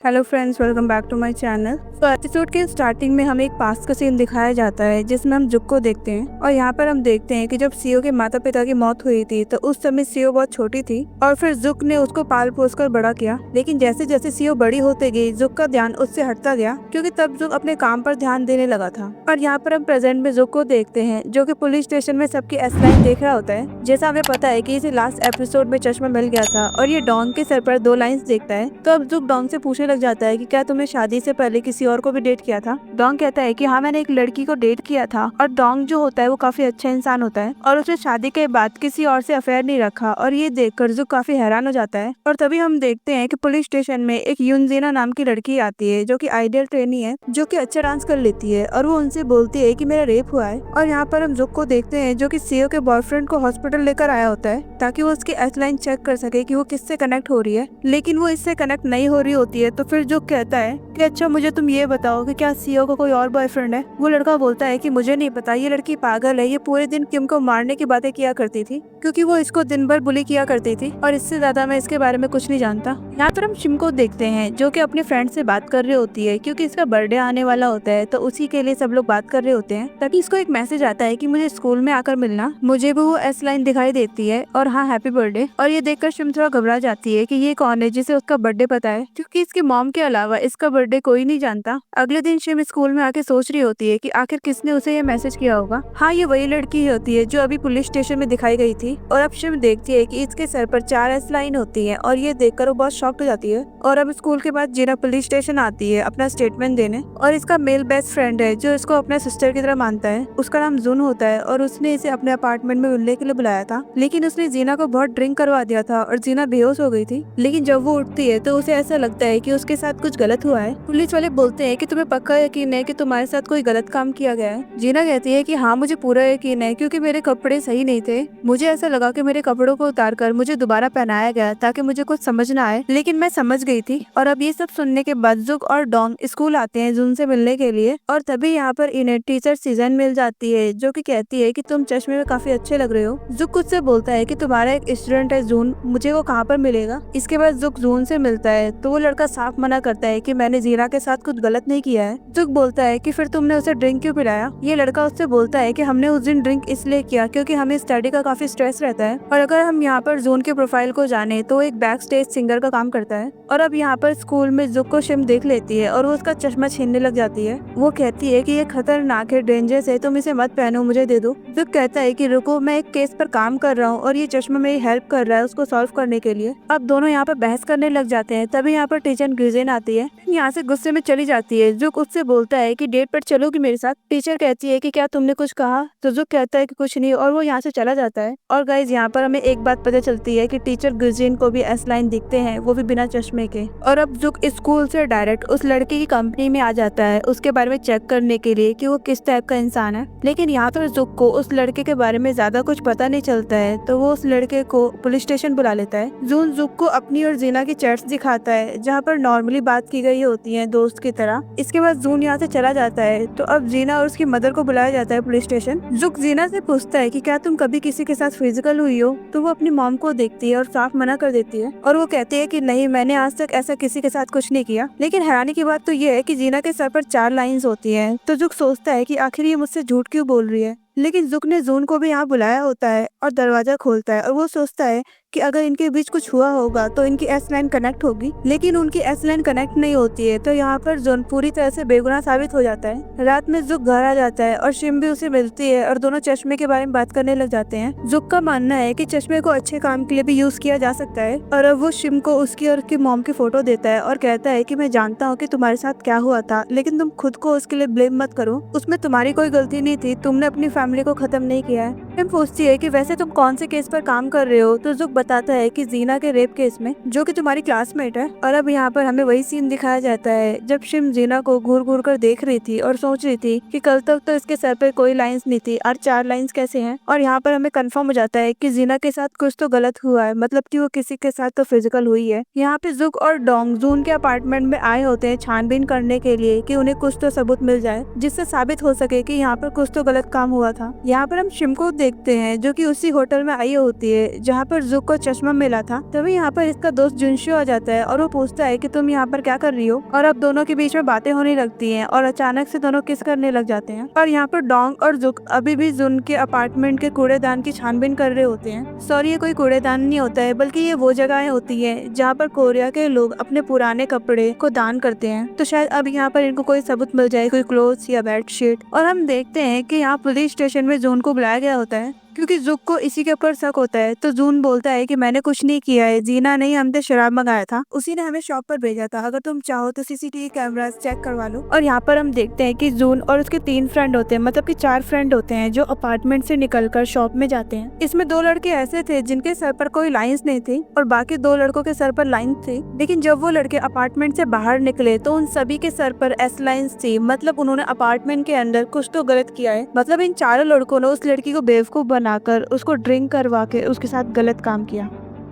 Hello friends, welcome back to my channel. तो episode के starting में हमें एक पास्ट का सीन दिखाया जाता है जिसमें हम जुक को देखते हैं और यहाँ पर हम देखते हैं कि जब सीओ के माता पिता की मौत हुई थी तो उस समय सीओ बहुत छोटी थी और फिर जुक ने उसको पाल पोस कर बड़ा किया। लेकिन जैसे जैसे सीओ बड़ी होते गई जुक का ध्यान उससे हटता गया क्योंकि तब जुक अपने काम पर ध्यान देने लगा था। और यहाँ पर हम प्रेजेंट में जुक को देखते हैं जो कि पुलिस स्टेशन में सबकी एसलाइन देख रहा होता है। जैसा हमें पता है कि इसे लास्ट एपिसोड में चश्मा मिल गया था और ये डॉन के सर पर 2 लाइंस देखता है। तो अब जुक डॉन से पूछने लग जाता है कि क्या तुमने शादी से पहले किसी और को भी डेट किया था। डॉन कहता है कि हाँ, मैंने एक लड़की को डेट किया था। और डॉन जो होता है वो काफी अच्छा इंसान होता है और उसने शादी के बाद किसी और से अफेयर नहीं रखा। और ये देखकर जुक काफी हैरान हो जाता है। और तभी हम देखते हैं कि पुलिस स्टेशन में एक यूनजीना नाम की लड़की आती है जो कि आइडियल ट्रेनी है, जो कि अच्छा डांस कर लेती है और वो उनसे बोलती है कि मेरा रेप हुआ है। और यहाँ पर हम जुक को देखते हैं जो कि सीओ के बॉयफ्रेंड को हॉस्पिटल लेकर आया होता है ताकि वो उसकी एसलाइन चेक कर सके कि वो किससे कनेक्ट हो रही है। लेकिन वो इससे कनेक्ट नहीं हो रही होती है। तो फिर जुक कहता है कि अच्छा, मुझे तुम ये बताओ कि क्या सीओ का कोई और बॉयफ्रेंड है। वो लड़का बोलता है कि मुझे नहीं पता, ये लड़की पागल है, ये पूरे दिन किम को मारने की बातें किया करती थी क्योंकि वो इसको दिन भर बुली किया करती थी और इससे ज्यादा मैं इसके बारे में कुछ नहीं जानता। यहाँ पर हम शिम को देखते हैं जो कि अपने फ्रेंड से बात कर रही होती है क्योंकि इसका बर्थडे आने वाला होता है, तो उसी के लिए सब लोग बात कर रहे होते हैं। तभी इसको एक मैसेज आता है कि मुझे स्कूल में आकर मिलना। मुझे भी वो एस लाइन दिखाई देती है और हाँ, हैप्पी बर्थडे। और ये देखकर शिम थोड़ा घबरा जाती है कि ये कौन है जिसे उसका बर्थडे पता है, क्योंकि इसकी मॉम के अलावा इसका बर्थडे कोई नहीं जानता। अगले दिन शिम स्कूल में आके सोच रही होती है कि आखिर किसने उसे ये मैसेज किया होगा। हाँ, ये वही लड़की होती है जो अभी पुलिस स्टेशन में दिखाई गई थी। और अब शिम देखती है कि इसके सर पर 4 एस लाइन होती है और ये देखकर वो बहुत शॉक्ड हो जाती है। और अब स्कूल के बाद जीना पुलिस स्टेशन आती है अपना स्टेटमेंट देने। और इसका मेल बेस्ट फ्रेंड है जो इसको अपने सिस्टर की तरह मानता है, उसका नाम जून होता है और उसने इसे अपने अपार्टमेंट में मिलने के लिए बुलाया था। लेकिन उसने जीना को बहुत ड्रिंक करवा दिया था और जीना बेहोश हो गई थी। लेकिन जब वो उठती है तो उसे ऐसा लगता है कि उसके साथ कुछ गलत हुआ है। पुलिस वाले बोलते हैं कि तुम्हें पक्का यकीन है कि तुम्हारे साथ कोई गलत काम किया गया है। जीना कहती है कि हाँ, मुझे पूरा यकीन है क्योंकि मेरे कपड़े सही नहीं थे। मुझे ऐसा लगा कि मेरे कपड़ों को उतारकर मुझे दोबारा पहनाया गया ताकि मुझे कुछ समझ ना आए, लेकिन मैं समझ गई थी। और अब ये सब सुनने के बाद जुक और डॉन स्कूल आते हैं जून से मिलने के लिए। और तभी यहाँ पर इन्हें टीचर सीजन मिल जाती है जो कि कहती है कि तुम चश्मे में काफी अच्छे लग रहे हो। जुक खुद से बोलता है कि तुम्हारा एक स्टूडेंट है जून, मुझे वो कहाँ पर मिलेगा। इसके बाद जुक जून से मिलता है तो वो लड़का साफ मना करता है कि मैंने जीना के साथ कुछ गलत नहीं किया है। जुक बोलता है कि फिर तुमने उसे ड्रिंक क्यों पिलाया। ये लड़का उससे बोलता है कि हमने उस दिन ड्रिंक इसलिए किया क्योंकि हमें स्टडी का काफी स्ट्रेस रहता है। और अगर हम यहाँ पर जून के प्रोफाइल को जाने तो एक बैक स्टेज सिंगर का काम करता है। और अब यहाँ पर स्कूल में जुक को शिम देख लेती है और वो उसका चश्मा छीनने लग जाती है। वो कहती है कि ये खतरनाक है, डेंजरस है, तुम इसे मत पहनो, मुझे दे दो। जुक कहता है कि रुको, मैं एक केस पर काम कर रहा हूँ और ये चश्मा मेरी हेल्प कर रहा है उसको सॉल्व करने के लिए। अब दोनों यहाँ पर बहस करने लग जाते हैं। तभी यहाँ पर टीचर ग्रिजेन आती है, यहाँ से गुस्से में चली जाती है। जुक उससे बोलता है कि डेट पर चलोगी मेरे साथ। टीचर कहती है कि क्या तुमने कुछ कहा, तो जुक कहता है कि कुछ नहीं और वो यहाँ से चला जाता है। और गाइज, यहाँ पर हमें एक बात पता चलती है कि टीचर ग्रिजेन को भी एस लाइन दिखते हैं, वो भी बिना चश्मे के। और अब जुक स्कूल से डायरेक्ट उस लड़के की कंपनी में आ जाता है उसके बारे में चेक करने के लिए कि वो किस टाइप का इंसान है। लेकिन यहाँ पर जुक को उस लड़के के बारे में ज्यादा कुछ पता नहीं चलता है, तो वो उस लड़के को पुलिस स्टेशन बुला लेता है। जून जुक को अपनी और जीना की चैट्स दिखाता है जहाँ पर नॉर्मली बात की गई होती है दोस्त की तरह। इसके बाद जून यहाँ से चला जाता है। तो अब जीना और उसकी मदर को बुलाया जाता है पुलिस स्टेशन। जुक जीना से पूछता है कि क्या तुम कभी किसी के साथ फिजिकल हुई हो, तो वो अपनी मॉम को देखती है और साफ मना कर देती है और वो कहती है कि नहीं, मैंने आज तक ऐसा किसी के साथ कुछ नहीं किया। लेकिन हैरानी की बात तो ये है कि जीना के सर पर 4 लाइंस होती हैं। तो जुक सोचता है कि आखिर ये मुझसे झूठ क्यों बोल रही है। लेकिन जुक ने जून को भी यहाँ बुलाया होता है और दरवाजा खोलता है और वो सोचता है कि अगर इनके बीच कुछ हुआ होगा तो इनकी एस लाइन कनेक्ट होगी। लेकिन उनकी एस लाइन कनेक्ट नहीं होती है। तो यहाँ पर जून पूरी तरह से बेगुनाह साबित हो जाता है। रात में जुक घर आ जाता है और शिम भी उसे मिलती है और दोनों चश्मे के बारे में बात करने लग जाते हैं। जुक का मानना है कि चश्मे को अच्छे काम के लिए भी यूज किया जा सकता है। और अब वो शिम को उसकी और उसकी मॉम की फोटो देता है और कहता है कि मैं जानता हूँ कि तुम्हारे साथ क्या हुआ था, लेकिन तुम खुद को उसके लिए ब्लेम मत करो, उसमें तुम्हारी कोई गलती नहीं थी, तुमने अपनी फैमिली को खत्म नहीं किया है। शिम पूछती है कि वैसे तुम कौन से केस पर काम कर रहे हो, तो जुक बताता है कि जीना के रेप केस में, जो कि तुम्हारी क्लासमेट है। और अब यहाँ पर हमें वही सीन दिखाया जाता है जब शिम जीना को घूर घूर कर देख रही थी और सोच रही थी कि कल तक तो इसके सर पे कोई लाइंस नहीं थी और 4 लाइंस कैसे हैं। और यहाँ पर हमें कंफर्म हो जाता है कि जीना के साथ कुछ तो गलत हुआ है, मतलब कि वो किसी के साथ तो फिजिकल हुई है। यहाँ पे जुक और डोंग जून के अपार्टमेंट में आए होते हैं छानबीन करने के लिए कि उन्हें कुछ तो सबूत मिल जाए जिससे साबित हो सके कि यहाँ पर कुछ तो गलत काम हुआ था। यहाँ पर हम शिम को देखते हैं जो कि उसी होटल में आई होती है जहाँ पर जुक को चश्मा मिला था। तभी यहाँ पर इसका दोस्त जुनशो आ जाता है और वो पूछता है कि तुम यहाँ पर क्या कर रही हो, और अब दोनों के बीच में बातें होने लगती हैं और अचानक से दोनों किस करने लग जाते हैं। और यहाँ पर डोंग और जुक अभी भी जुन के अपार्टमेंट के कूड़ेदान की छानबीन कर रहे होते हैं। सॉरी, ये कोई कूड़ेदान नहीं होता है, बल्कि ये वो जगहें होती है जहाँ पर कोरिया के लोग अपने पुराने कपड़े को दान करते हैं। तो शायद अब यहाँ पर इनको कोई सबूत मिल जाए, कोई क्लोथ्स या बेडशीट। और हम देखते हैं कि यहाँ पुलिस स्टेशन में जून को बुलाया गया होता है क्योंकि जुक को इसी के ऊपर शक होता है। तो जून बोलता है कि मैंने कुछ नहीं किया है, जीना नहीं, हमने शराब मंगाया था, उसी ने हमें शॉप पर भेजा था, अगर तुम चाहो तो सीसीटीवी कैमरास चेक करवा लो। और यहाँ पर हम देखते हैं कि जून और उसके 3 फ्रेंड होते हैं, मतलब कि 4 फ्रेंड होते हैं जो अपार्टमेंट से निकलकर शॉप में जाते हैं। इसमें 2 लड़के ऐसे थे जिनके सर पर कोई लाइंस नहीं थी और बाकी 2 लड़कों के सर पर लाइन थी। लेकिन जब वो लड़के अपार्टमेंट से बाहर निकले तो उन सभी के सर पर एस लाइंस थी, मतलब उन्होंने अपार्टमेंट के अंदर कुछ तो गलत किया है। मतलब इन चारों लड़कों ने उस लड़की को बेवकूफ बनाकर उसको ड्रिंक करवा के उसके साथ गलत काम किया।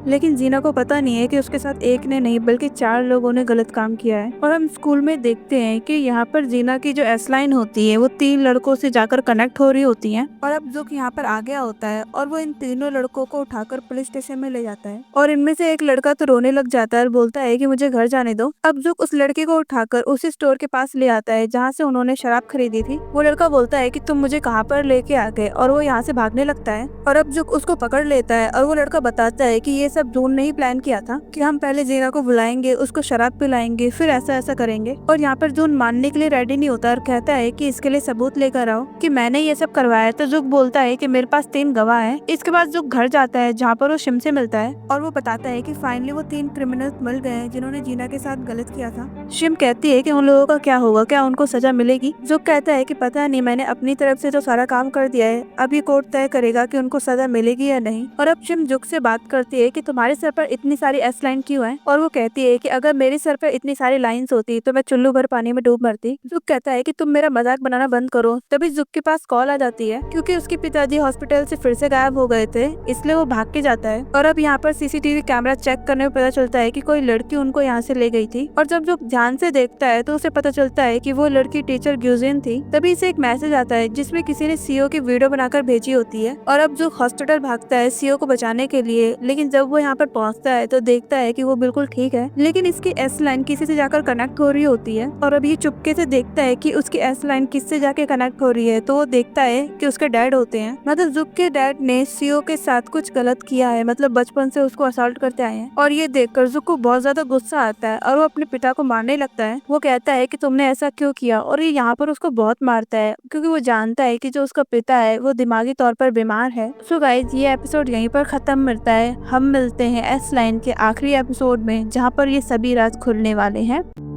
लेकिन जीना को पता नहीं है कि उसके साथ एक ने नहीं बल्कि 4 लोगों ने गलत काम किया है। और हम स्कूल में देखते हैं कि यहाँ पर जीना की जो एस लाइन होती है वो 3 लड़कों से जाकर कनेक्ट हो रही होती है। और अब जुक यहाँ पर आ गया होता है और वो इन तीनों लड़कों को उठाकर पुलिस स्टेशन में ले जाता है। और इनमें से एक लड़का तो रोने लग जाता है और बोलता है कि मुझे घर जाने दो। अब जुक उस लड़के को उठाकर उसी स्टोर के पास ले आता है जहाँ से उन्होंने शराब खरीदी थी। वो लड़का बोलता है कि तुम मुझे कहाँ पर लेके आ गए, और वो यहाँ से भागने लगता है। और अब जुक उसको पकड़ लेता है और वो लड़का बताता है कि ये सब जून ने ही प्लान किया था कि हम पहले जीना को बुलाएंगे, उसको शराब पिलाएंगे, फिर ऐसा ऐसा करेंगे। और यहाँ पर जून मानने के लिए रेडी नहीं होता और कहता है कि इसके लिए सबूत लेकर आओ कि मैंने ये सब करवाया। तो जुक बोलता है कि मेरे पास 3 गवाह हैं। इसके बाद जुक घर जाता है जहाँ पर वो शिम से मिलता है और वो बताता है कि फाइनली वो 3 क्रिमिनल्स मिल गए हैं जिन्होंने जीना के साथ गलत किया था। शिम कहती है कि उन लोगों का क्या होगा, क्या उनको सजा मिलेगी? जुक कहता है कि पता नहीं, मैंने अपनी तरफ से तो सारा काम कर दिया है, अब ये कोर्ट तय करेगा कि उनको सजा मिलेगी या नहीं। और अब शिम जुक से बात करती है कि तुम्हारे सर पर इतनी सारी एस लाइन क्यों है? और वो कहती है कि अगर मेरे सर पर इतनी सारी लाइंस होती तो मैं चुल्लू भर पानी में डूब मरती। जुक कहता है कि तुम मेरा मजाक बनाना बंद करो। तभी जुक के पास कॉल आ जाती है क्योंकि उसके पिताजी हॉस्पिटल से फिर से गायब हो गए थे, इसलिए वो भाग के जाता है। और अब यहाँ पर सीसीटीवी कैमरा चेक करने में पता चलता है कि कोई लड़की उनको यहाँ से ले गई थी। और जब जुक ध्यान से देखता है तो उसे पता चलता है कि वो लड़की टीचर ग्यूजिन थी। तभी इसे एक मैसेज आता है जिसमें किसी ने सीओ की वीडियो बनाकर भेजी होती है। और अब जुक हॉस्पिटल भागता है सीओ को बचाने के लिए, लेकिन जब वो यहाँ पर पहुँचता है तो देखता है कि वो बिल्कुल ठीक है, लेकिन इसकी एस लाइन किसी से जाकर कनेक्ट हो रही होती है। और अब ये चुपके से देखता है कि उसकी एस लाइन किससे जाके कनेक्ट हो रही है, तो वो देखता है कि उसके डैड होते हैं। मतलब जुक के डैड ने सीओ के साथ कुछ गलत किया है, मतलब बचपन से उसको असॉल्ट करते आए हैं। और ये देखकर जुक को बहुत ज्यादा गुस्सा आता है और वो अपने पिता को मारने लगता है। वो कहता है कि तुमने ऐसा क्यों किया, और ये यहाँ पर उसको बहुत मारता है क्योंकि वो जानता है कि जो उसका पिता है वो दिमागी तौर पर बीमार है। सो गाइस, ये एपिसोड यहीं पर खत्म मिलता है। हम मिलते हैं एस लाइन के आखिरी एपिसोड में जहाँ पर ये सभी राज खुलने वाले हैं।